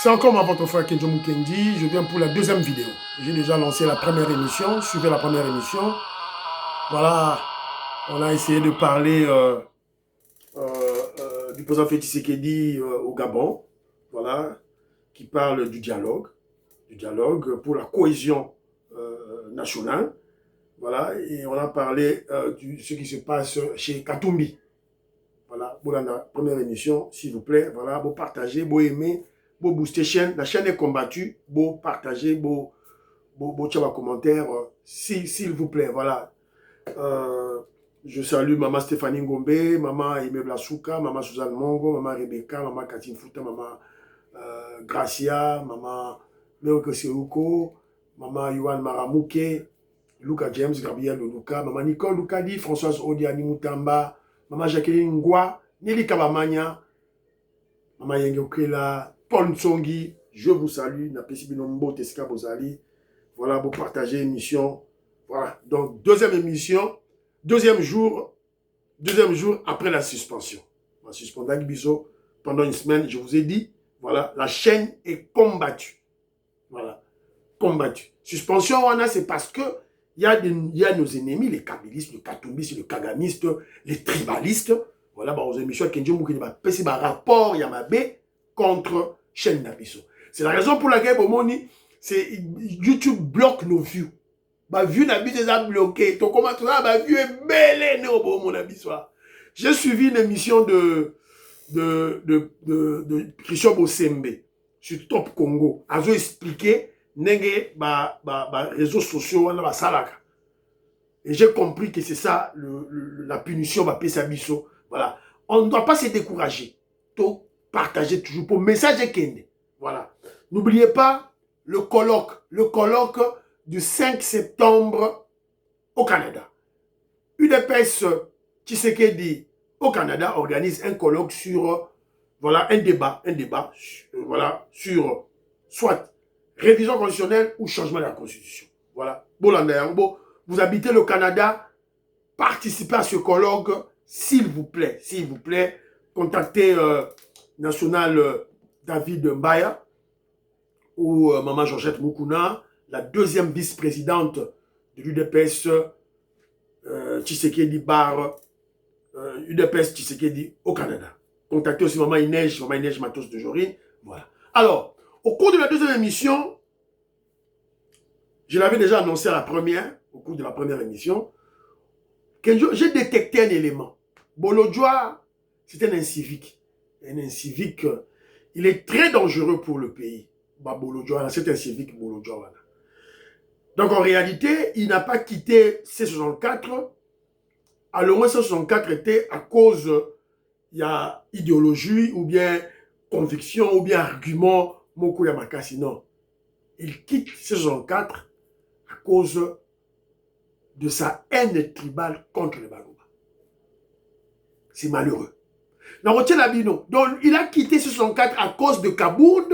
C'est encore moi, votre frère Kenjo Mukendi. Je viens pour la deuxième vidéo. J'ai déjà lancé la première émission. Suivez la première émission. Voilà, on a essayé de parler du président Félix Tshisekedi au Gabon. Voilà, qui parle du dialogue pour la cohésion nationale. Voilà, et on a parlé de ce qui se passe chez Katumbi. Voilà, pour la première émission, s'il vous plaît. Voilà, vous partagez, vous aimez, vous boostez chaîne. La chaîne est combattue. Vous partagez, vous tirez un commentaire, s'il vous plaît. Voilà. Je salue Maman Stéphanie Ngombe, Maman Aimé Blasuka, Maman Suzanne Mongo, Maman Rebecca, Maman Katine Fouta, Maman Gracia, Maman Meoke Seruko, Maman Yohan Maramouke, Luca James, Gabriel Luca, Maman Nicole Lucadi, Françoise Odiani Moutamba, Maman Jacqueline Ngwa, Nelly Kabamania, Maman Yengokela, Paul Nsongi, je vous salue, Napesi Binombo Teska Bozali. Voilà, vous partagez l'émission. Voilà, donc deuxième émission, deuxième jour après la suspension. On a suspendu Biso pendant une semaine, je vous ai dit, voilà, la chaîne est combattue. Voilà, combattue. Suspension, on a, c'est parce que il y a nos ennemis, les kabylistes, les katumbistes, les kagamistes, les tribalistes. Voilà, bah, aux émissions, Kenjo Moukini va passer un rapport Yamabé contre chaîne Nabiso. C'est la raison pour laquelle, Bomoni, YouTube bloque nos vues. Bah, vue Nabiso est bloqué. Ton commentaire, bah, vue est belle, non, bon, mon Nabiso. J'ai suivi une émission de Christian Bosembe sur Top Congo. A expliqué nenge réseaux sociaux na salaka. Et j'ai compris que c'est ça la punition va payer sa biso. Voilà. On ne doit pas se décourager. Donc, partager toujours pour message kende. Voilà. N'oubliez pas le colloque du 5 septembre au Canada. UDPS Tshisekedi au Canada organise un colloque sur voilà un débat voilà sur soit révision constitutionnelle ou changement de la constitution. Voilà. Vous habitez le Canada, participez à ce colloque, s'il vous plaît, contactez National David Mbaya ou Maman Georgette Moukouna, la deuxième vice-présidente de l'UDPS Tshisekedi Bar UDPS Tshisekedi au Canada. Contactez aussi Maman Inège Matos de Jorine. Voilà. Alors, au cours de la deuxième émission, je l'avais déjà annoncé à la première, au cours de la première émission, que j'ai détecté un élément. Bolodjoa, c'est un incivique. Un incivique, il est très dangereux pour le pays. Bolodjoa, c'est un civique Bolodjoa. Donc en réalité, il n'a pas quitté C64. Alors moins C64 était à cause, il y a idéologie ou bien conviction ou bien argument, Moko Yamakasi. Non. Il quitte C64 à cause de sa haine tribale contre les Balouba. C'est malheureux. Donc il a quitté C64 à cause de Kabound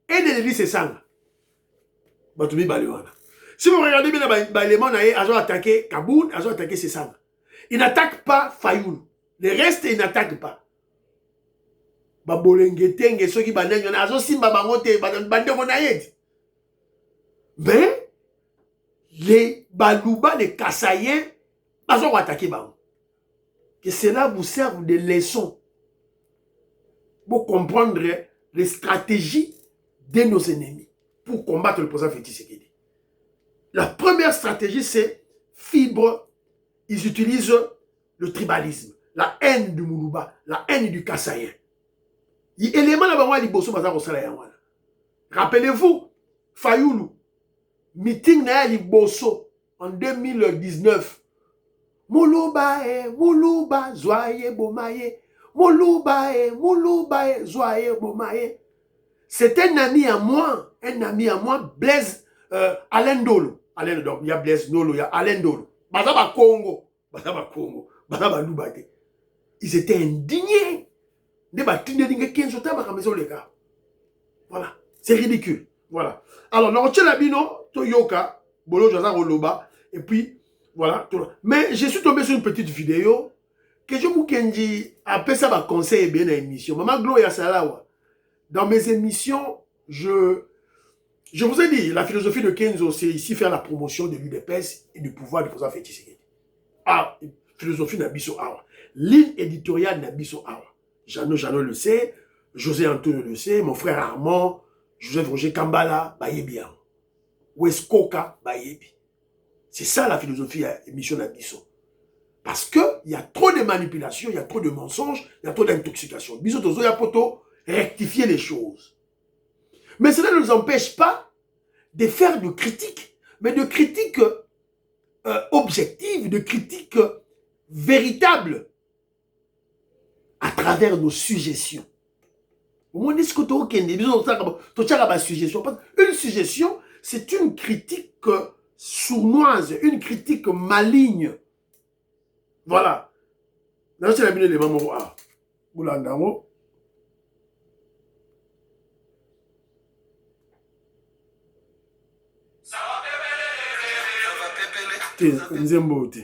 et de Lévis Sessanga. Si vous regardez bien l'élément, ils ont attaqué Kabound, ils ont attaqué Sessanga. Il n'attaque pas Fayoul. Le reste, il n'attaque pas. Mais les Balouba, les Kassaïens, ils ont attaqué. Que cela vous serve de leçon pour comprendre les stratégies de nos ennemis pour combattre le président Félix Tshisekedi. La première stratégie, c'est fibre. Ils utilisent le tribalisme, la haine du Moulouba, la haine du Kassaïen. Rappelez-vous, Fayoulou, meeting na Liboso en 2019. Moulouba, Zoye Bomaye. Moulouba, Zoye Bomaye. C'est un ami à moi, Blaise Alain Dolo. Il y a Blaise Nolo, il y a Alain Dolo. Congo. Ils étaient indignés. Voilà. C'est ridicule. Voilà. Alors, Toyoka, Bolo Oloba, et puis, voilà. Mais je suis tombé sur une petite vidéo que je vous dis, après ça, va conseiller bien l'émission. Maman Gloria Salawa, dans mes émissions, je vous ai dit, la philosophie de Kenzo, c'est ici faire la promotion de l'UDPS et du pouvoir du président Félix Tshisekedi. Ah, philosophie Nabiso Awa. Ligne éditoriale Nabiso Awa. Jeannot le sait, José Antonio le sait, mon frère Armand, Joseph Roger Kambala, Bayebi. Weskoka, Bayebi. C'est ça la philosophie de l'émission Nabiso. Parce qu'il y a trop de manipulations, il y a trop de mensonges, il y a trop d'intoxication. Biso Tozo Yapoto, rectifier les choses. Mais cela ne nous empêche pas de faire de critiques, mais de critiques objectives, de critiques véritables à travers nos suggestions. Une suggestion, c'est une critique sournoise, une critique maligne. Voilà. Dans ce les mamans, ah, Boulandango. Nzembo te.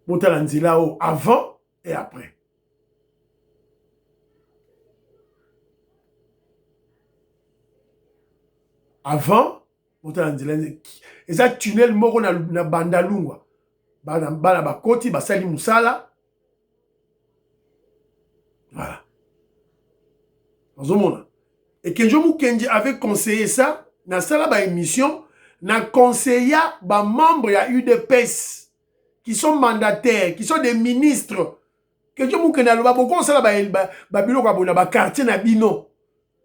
Moutalanzilao avant et après. Avant, Moutalanzilao. Et ça tunnel moko na bandalungwa. Bana bakoti basali musala. Voilà. Et Kenzo Mukendi avait conseillé ça dans sa émission, n'a conseillé ba membres ya UDPS qui sont mandataires, qui sont des ministres. Kenzo Mukendi a beaucoup ça ba bilo ka bona ba quartier na bino.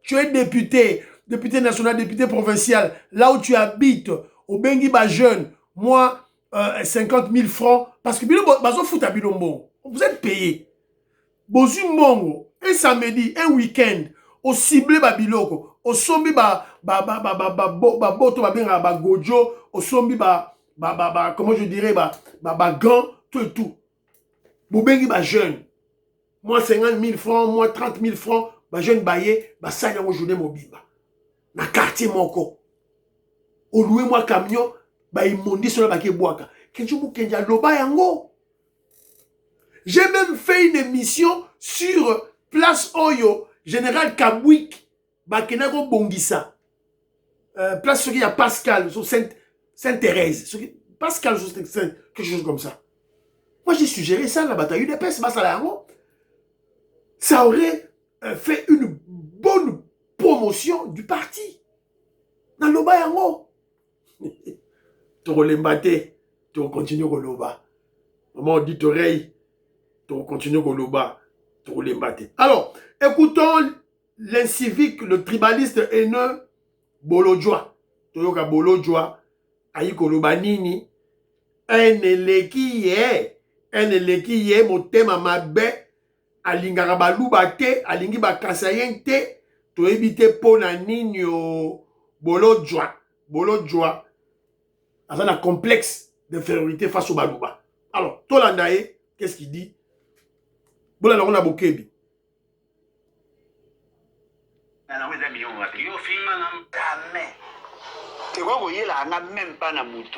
Tu es député, député national, député provincial, là où tu habites, au Bengi ba jeune, moi 50 000 francs parce que bino bazo fout à bilombo. Vous êtes payé. Bozu mongo, un samedi, un week-end, au ciblé babiloko, au sombi boto ba gojo, au sombi comment je dirais gant, tout et tout. Bobengi ba jeune. Moi 50 000 francs, moi 30 000 francs, ba jeune baye, ba sa yango journée mobimba. Na quartier moko. Au loué moi camion, ba imondi sur la baké boaka. Kenjo Mukenja loba yango. J'ai même fait une émission sur Place Oyo, Général Kabwik, Bakenago Bongissa. Place sur il y a Pascal, sur Sainte-Thérèse. Pascal, sur quelque chose comme ça. Moi, j'ai suggéré ça, la bataille UDPS, ça aurait fait une bonne promotion du parti. Dans le bas, tu relembate, tu continues au loba. Maman dit oreille. On continue au loba, on les battre. Alors, écoutons l'incivique, le tribaliste haineux, Bolodjoa. Toyoka Bolodjoa, Aïko Lobanini, un eleki ye, motema mabe, alingara balubate, alingi bakasayente, to éviter pona nini o Bolodjoa. Bolodjoa, a un complexe d'infériorité face au baluba. Alors, Tolandae, qu'est-ce qu'il dit? Bola on a bokebi. C'est quoi vous yela na même pas na mutu.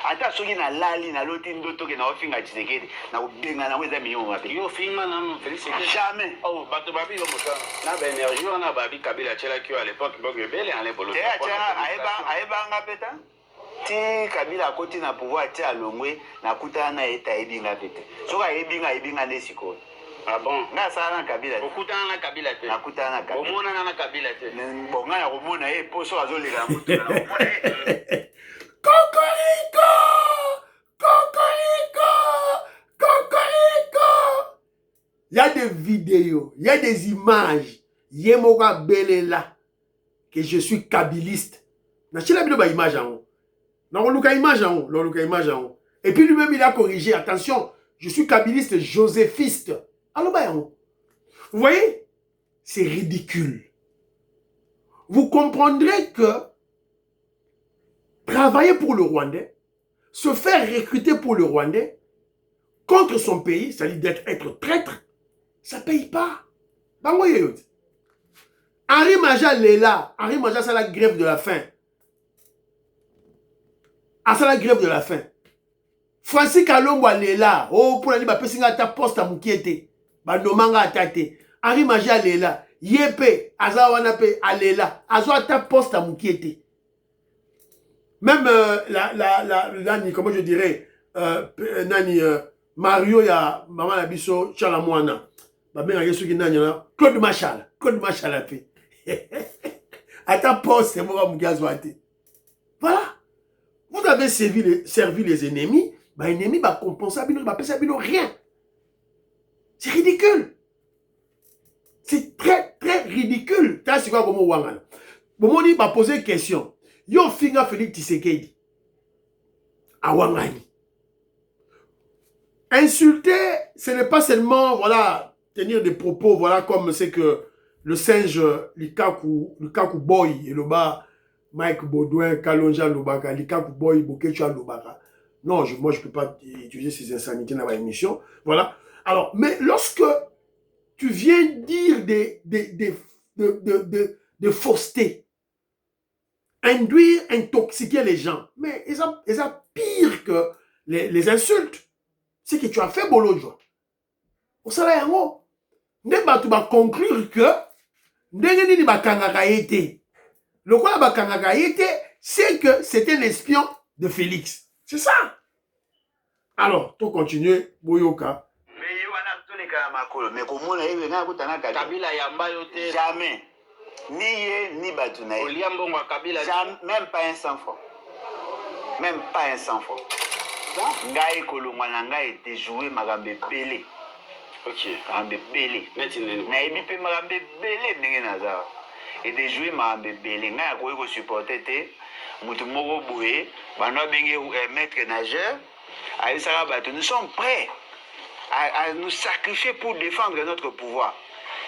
Ata soki na lali na loti ndoto ke na ofinga Tshisekedi na ubenga na weza million wapi. Yo finga na Félix jamais. Oh bato babi yo mosa. Na ba énergie na babi Kabila tchela ki à l'époque bok bele en les bolo. Te acha aeba nga peta. Ti Kabila koti na pouvoir ti alongwe na kutana na eta ebinga pete. Soka ebinga nesiko. Ah bon? Na sala na Kabila. Okutana na Kabila te. Na kutana na Kabila. Omona na Kabila te. Bonga ya komona poso azolela mutu na komona. Cocorico! Cocorico! Cocorico! Il y a des vidéos, il y a des images. Yemoga Belela que je suis kabiliste. Na chila bilo ba image en haut. Na on luka image en haut, luka image en haut. Et puis lui-même il a corrigé, attention, je suis kabiliste joséphiste. Alors bah vous voyez, c'est ridicule. Vous comprendrez que travailler pour le Rwandais, se faire recruter pour le Rwandais, contre son pays, c'est-à-dire être traître, ça ne paye pas. Henri Maja Lela, Henri Maja, c'est la grève de la faim. Ah, c'est la grève de la faim. Francis Kalombo alela. Oh, pour la liba, pesinga ta poste à Moukiete. Bandomanga atate. Henri Magia alela. Yepe, Azawana pe alela. Azo ta poste à Moukiete. Même Nani, comment je dirais, Nani, Mario ya Maman Labiso, Chalamouana. Babenga yesu ki nani na Claude Machal a fait. À ta poste, c'est moi Mougazoate. Voilà. Vous avez servi les ennemis, bah ennemis va compenser rien. C'est ridicule. C'est très très ridicule. T'as c'est quoi comme Wangala. Bon, on dit va poser une question. Yo finga Félix Tshisekedi. À Wangani. Insulter, ce n'est pas seulement voilà tenir des propos voilà comme c'est que le singe Likaku Boy et le bas Mike Baudouin, Kalonja Lobaka, Likaku Boy, Bokecha Lobaka. Non, moi je ne peux pas utiliser ces insanités dans ma émission. Voilà. Alors, mais lorsque tu viens dire des faussetés, induire, intoxiquer les gens, mais ils ont pire que les insultes. C'est que tu as fait Bolojwa. Au salaire, en tu vas conclure que Ndengeni Bakangaka été. Le quoi Bakangaka été, c'est que c'était l'espion de Félix. C'est ça. Alors, tu continues, Boyoka. Jamais. Ni ye, ni Batunaï. Même pas un 100 francs. Même pas un 100 francs. Ngai kolongwana ngai était joué magambe belé. OK, magambe belé. Na ebi pe magambe belé ndenge naza. Et de jouer magambe belé ngai akoyi ko supporter te mutu moko boye bana benge maître nageur. Aïsara bato nous sommes prêts à nous sacrifier pour défendre notre pouvoir.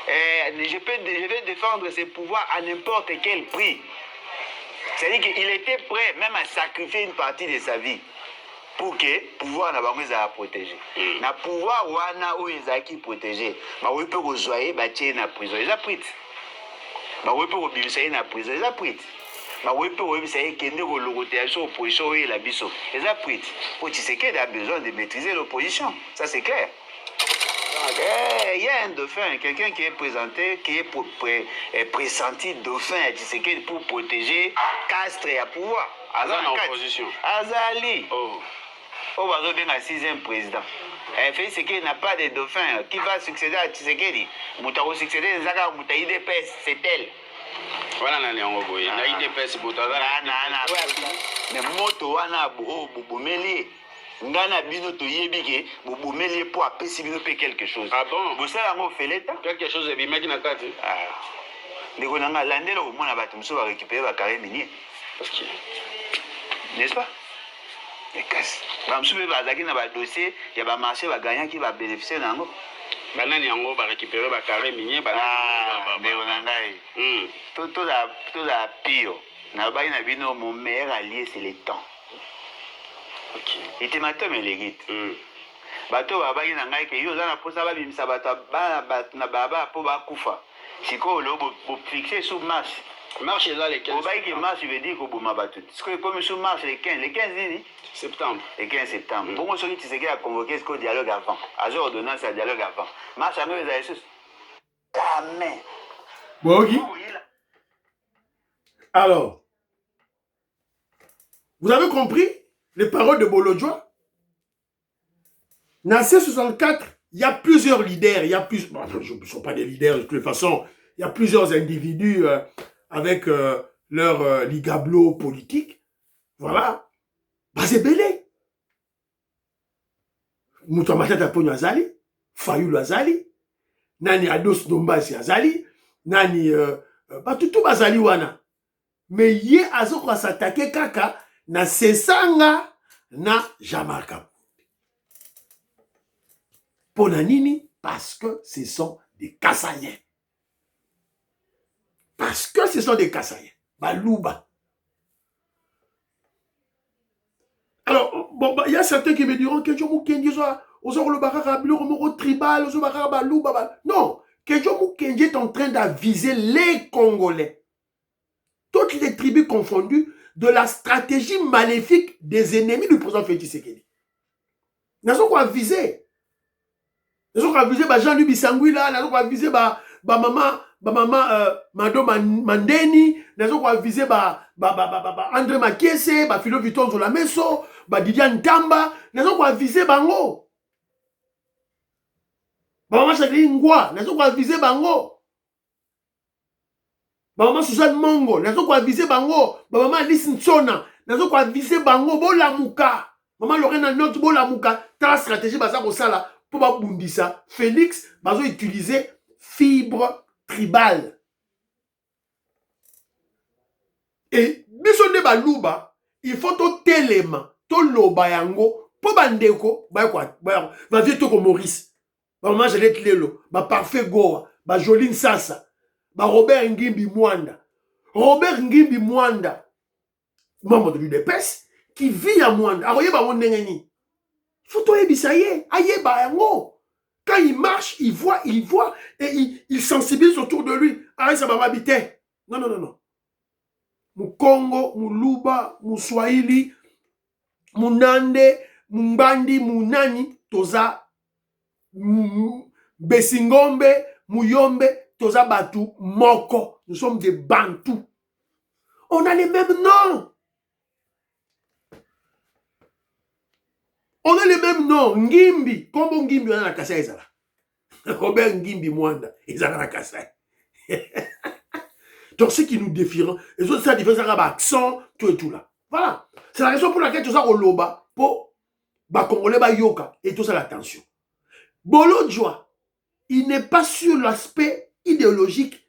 Je vais défendre ce pouvoir à n'importe quel prix. C'est-à-dire qu'il était prêt même à sacrifier une partie de sa vie. Pour que le pouvoir n'a pas protégé. Le pouvoir wana où ils ont protégé. Bah oui peut rejoindre bâtir na prison. Ils ont pris. Bah oui peut rebiser na prison. Ils ont pris. Bah oui peut rebiser que nous l'opposition opposition et la biso. Ils ont pris. Pour Tshisekedi a besoin de maîtriser l'opposition. Ça c'est clair. Il y a un dauphin, quelqu'un qui est présenté, qui est pressenti dauphin à Tshisekedi pour protéger Castres et à pouvoir. Azali en opposition. Azali. Oh, va devenir un 6e président. Félix Tshisekedi n'a pas de dauphin. Qui va succéder à Tshisekedi? Moutaro succéder, Zaka Mouta IDPS, c'est elle. Voilà, na IDPS, mais moto wana boumeli. Ngana bino to yebike boumeli pour apesi bino pe quelque chose. Ah bon? Vous savez ngo feleta? Quelque chose de bimaki na kati. Ah. Ndeko nanga landelo au mona bato mso ba récupérer ba carré minier. OK. N'est-ce pas? Et casse. Ba mso be bazaki na ba dossier, ya ba marché ba gagnant qui va bénéficier nango. Banani yango ba récupérer ba carré minier ba. Ah, ndeko nanga. Tout la pire. Na ba ina bino mon meilleur allié c'est le temps. OK. Et tu m'as tomé les guides. Bato babaki na ngai ke yo za na posa ba bimisa bato na baba po ba kufa. Siko lo bo fixer sous marche. Marche là les 15. Obaki marche veut dire ko boma bato. Siko comme sous marche les 15 nini septembre. Le 15 septembre. Bongo soki Tshisekedi a convoqué ce dialogue avant. Azo ordonnance à dialogue avant. Marche à nous les Jesus. Jamais. Bogi. Alors, vous avez compris les paroles de Bolojwa? Dans C64, il y a plusieurs leaders, il y a plus, bon, je ne sont pas des leaders de toute façon, il y a plusieurs individus avec leur ligablo politique. Voilà. Basé Belé. Moutomatata Ponyo Azali, Fayulu Azali, Nani Ados Dombasi Azali, Nani Batutu Azali Wana. Mais yé azoko s'attaquer kaka na sesanga na Jamarka. Ponanini, parce que ce sont des Kassaïens. Parce que ce sont des Kassaïens. Balouba. Alors, bon, il y a certains qui me diront que je Kenji soit le baraka, le tribal, le baraka, balouba. Non, que je Kenji est en train d'aviser les Congolais. Toutes les tribus confondues de la stratégie maléfique des ennemis du président Félix Tshisekedi. Nazo quoi viser. Nazo quoi viser Jean-Louis Bisangwila, nazo quoi viser maman Mado Mandeni, nazo quoi viser André Makiese, Philo Viton Zolameso, Didier Ntamba, nazo quoi viser bango. Maman Jacqueline Ngwa, nazo quoi viser bango. Maman Suzanne Mongo, nazo quoi viser bango. Maman Alice Ntsona, nazo quoi viser bango. Bola Mouka. Maman Lorena Note Bola Mouka. Ta stratégie baza ko sala pour ba bundisa. Félix bazo utiliser fibre tribale. Et biso de baluba, il faut to telema, to loba yango po bandeko ba quoi ba vie to ko Maurice. Maman Jeanette Lelo, ba Parfait Goa, ba Joline Sasa, ba Robert Ngimbi Mwanda. Robert Ngimbi Mwanda, membre de l'UDPS, qui vit à Mwanda. Aroye ba wondengeni. Faut ebisaye, aye ba yango. Quand il marche, il voit, et il sensibilise autour de lui. Aïe, ça va habiter. Non, non, non, non. Mu Congo, mu Luba, mu Swahili, mu Nande, mu Mbandi, mu Nani, toza Besingombe, Muyombe, toza Batu, Moko. Nous sommes des Bantous. On a les mêmes noms. On a les mêmes noms. Ngimbi. Comment Ngimbi on a la Kassai Ezala? Robert Ngimbi Mwanda. Ezala la Kassai. Donc ce qui nous défieront, les autres, ça différence avec l'accent, tout et tout là. Voilà. C'est la raison pour laquelle tout ça, on loba, pour Congolais, yoka, et tout ça, l'attention. Bolo Djoa, il n'est pas sur l'aspect idéologique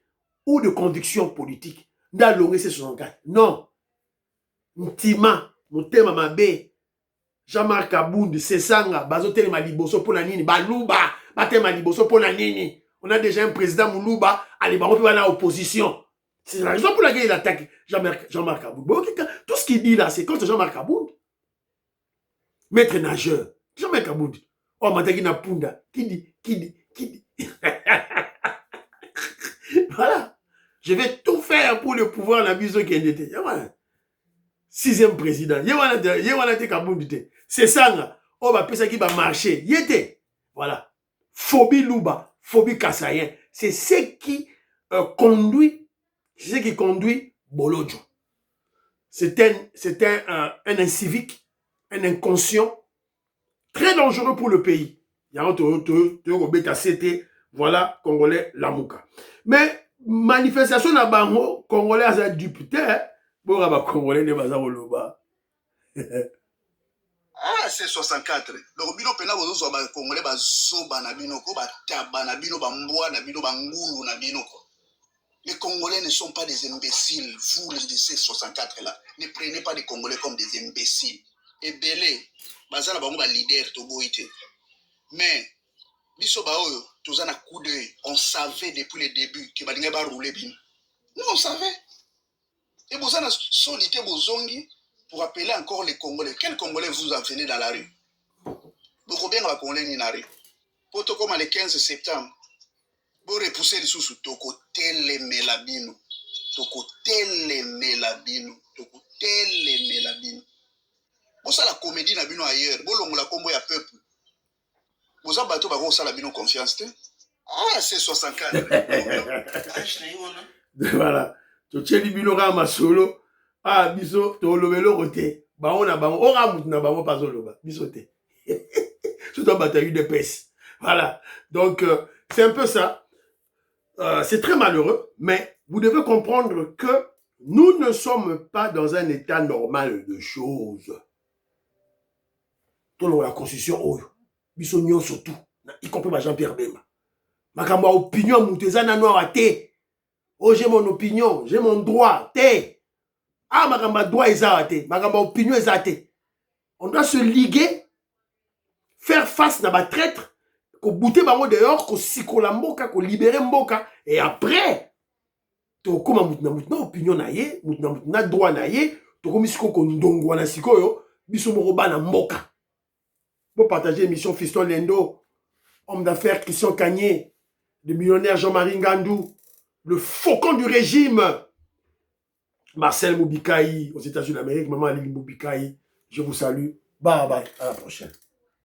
ou de conviction politique. Dans l'ongé C64. Non. Ntima, Motema Mabe, Jean-Marc Abound, Sesanga, Bazotel Maliboso Ponanini, Balouba, Batem Maliboso Ponanini. On a déjà un président Moulouba, allez, on peut aller à l'opposition. C'est la raison pour laquelle il attaque Jean-Marc Abound. Bon, tout ce qu'il dit là, c'est contre Jean-Marc Abound. Maître nageur, Jean-Marc Abound. Oh, Mataki Napunda, qui dit. Voilà. Je vais tout faire pour le pouvoir, la vision qui était. Sixième président. Yewanate Kaboundite. C'est ça. Oh, bah, ça qui va marcher. Yete. Voilà. Phobie Louba. Phobie Kassayen. C'est ce qui conduit Bolodjo. C'est un incivique, un inconscient, très dangereux pour le pays. Voilà, Congolais, Lamouka. Mais, manifestation à Bango, Congolais à député, bon, Congolais ne va pas. Ah, c'est 64. Donc, bino pena bozo so ba Congolais ba zoba na bino ko ba taba na bino ba mbwa na bino ba ngulu na bino ko. Les Congolais ne sont pas des imbéciles. Vous, les de ces 64 là, ne prenez pas les Congolais comme des imbéciles. Et belé, bazala bango ba leader to boité. Mais biso ba oyo, toza na coup d'œil, on savait depuis le début que ba dinga ba rouler bino. Nous on savait. Et vous avez solité bozongi pour appeler encore les Congolais. Quels Congolais vous avez dans la rue? Vous avez bien Congolais ni dans la rue. Pour tout comme le 15 septembre, vous repoussez les sous toko telemelabino. Toko telemelabino. Toko telemelabino. Vous avez la comédie na bino ailleurs. Vous avez la combo ya peuple. Vous avez bateau bako sa la bino confiance. Ah, c'est 64. Voilà. Tocheli binoka masolo. Ah, biso, to lobelo roté. Baon na baon. Ora mout na baon pas loba. Biso te. Tout en bataille de peste. Voilà. Donc, c'est un peu ça. C'est très malheureux, mais vous devez comprendre que nous ne sommes pas dans un état normal de choses. Tout la constitution, oh, biso nyon surtout, y compris Jean-Pierre Bemba. Ma kamba opinion moutezana noir te. Oh, j'ai mon opinion, j'ai mon droit, te. Ah, ma kamba droit est ma kamba opinion est. On doit se liguer, faire face à ma traître, qu'on bouter bango dehors, qu'on sikola mboka, qu'on libérer mboka, et après, to koma moutna opinion na ye, moutna droit na ye, to komi siko ko ndongo na sikoyo, biso moko bana mboka. Pour partager l'émission Fiston Lendo, homme d'affaires Christian Cagné, le millionnaire Jean-Marie Ngandou, le faucon du régime, Marcel Moubikaï, aux États-Unis d'Amérique, maman Aline Moubikaï, je vous salue. Bye bye, à la prochaine.